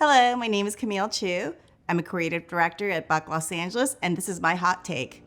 Hello, my name is Camille Chu. I'm a creative director at Buck Los Angeles, and this is my hot take.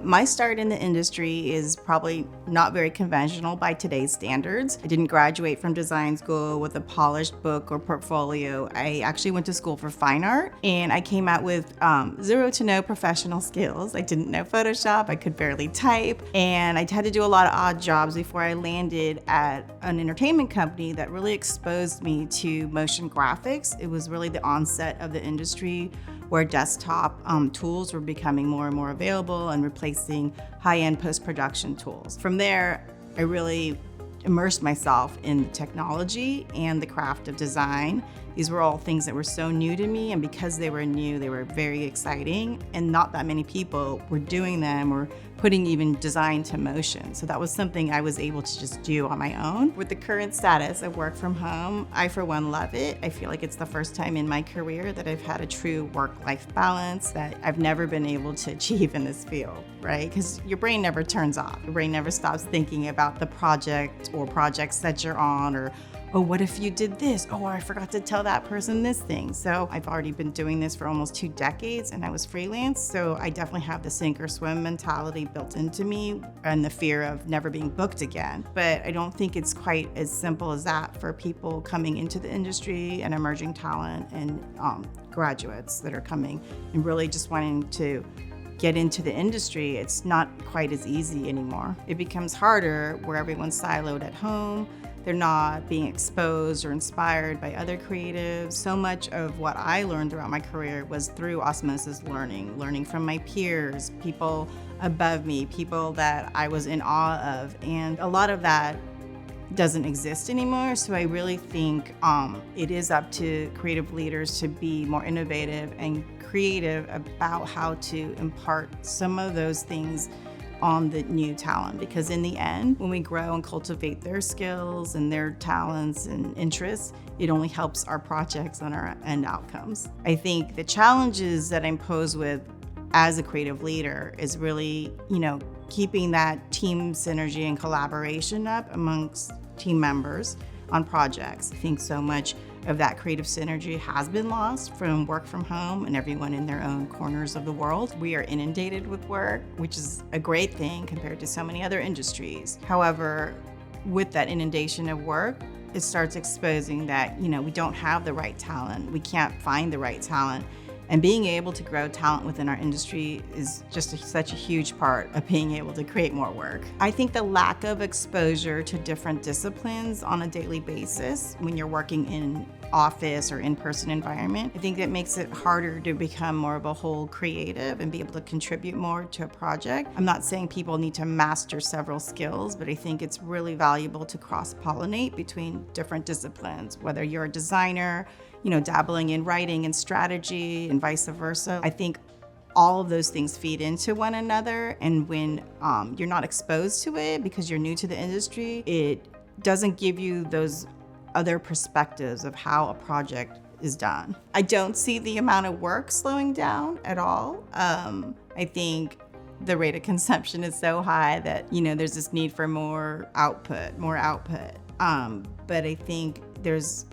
My start in the industry is probably not very conventional by today's standards. I didn't graduate from design school with a polished book or portfolio. I actually went to school for fine art, and I came out with zero to no professional skills. I didn't know Photoshop, I could barely type, and I had to do a lot of odd jobs before I landed at an entertainment company that really exposed me to motion graphics. It was really the onset of the industry where desktop tools were becoming more and more available and replacing high-end post-production tools. From there, I really immersed myself in the technology and the craft of design. These were all things that were so new to me, and because they were new, they were very exciting, and not that many people were doing them or putting even design to motion. So that was something I was able to just do on my own. With the current status of work from home, I for one love it. I feel like it's the first time in my career that I've had a true work-life balance that I've never been able to achieve in this field, right? Because your brain never turns off. Your brain never stops thinking about the project or projects that you're on, or oh, what if you did this? Oh, I forgot to tell that person this thing. So I've already been doing this for almost 2 decades, and I was freelance. So I definitely have the sink or swim mentality built into me and the fear of never being booked again. But I don't think it's quite as simple as that for people coming into the industry and emerging talent and graduates that are coming and really just wanting to get into the industry. It's not quite as easy anymore. It becomes harder where everyone's siloed at home. They're not being exposed or inspired by other creatives. So much of what I learned throughout my career was through osmosis learning from my peers, people above me, people that I was in awe of. And a lot of that doesn't exist anymore. So I really think it is up to creative leaders to be more innovative and creative about how to impart some of those things on the new talent, because in the end, when we grow and cultivate their skills and their talents and interests, it only helps our projects and our end outcomes. I think the challenges that I'm posed with as a creative leader is really, keeping that team synergy and collaboration up amongst team members on projects. I think so much of that creative synergy has been lost from work from home and everyone in their own corners of the world. We are inundated with work, which is a great thing compared to so many other industries. However, with that inundation of work, it starts exposing that, we don't have the right talent. We can't find the right talent. And being able to grow talent within our industry is just such a huge part of being able to create more work. I think the lack of exposure to different disciplines on a daily basis when you're working in office or in-person environment, I think that makes it harder to become more of a whole creative and be able to contribute more to a project. I'm not saying people need to master several skills, but I think it's really valuable to cross-pollinate between different disciplines, whether you're a designer, dabbling in writing and strategy and vice versa. I think all of those things feed into one another, and when you're not exposed to it because you're new to the industry, it doesn't give you those other perspectives of how a project is done. I don't see the amount of work slowing down at all. I think the rate of consumption is so high that, there's this need for more output. But I think there's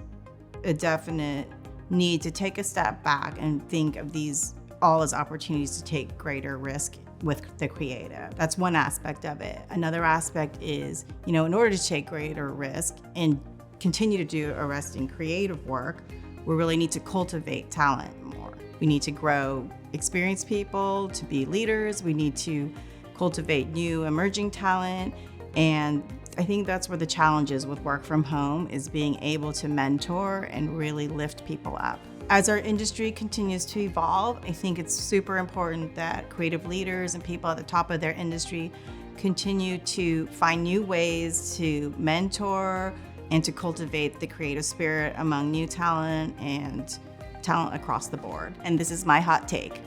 a definite need to take a step back and think of these all as opportunities to take greater risk with the creative. That's one aspect of it. Another aspect is, in order to take greater risk and continue to do arresting creative work, we really need to cultivate talent more. We need to grow experienced people to be leaders. We need to cultivate new emerging talent. And I think that's where the challenge is with work from home, is being able to mentor and really lift people up. As our industry continues to evolve, I think it's super important that creative leaders and people at the top of their industry continue to find new ways to mentor and to cultivate the creative spirit among new talent and talent across the board. And this is my hot take.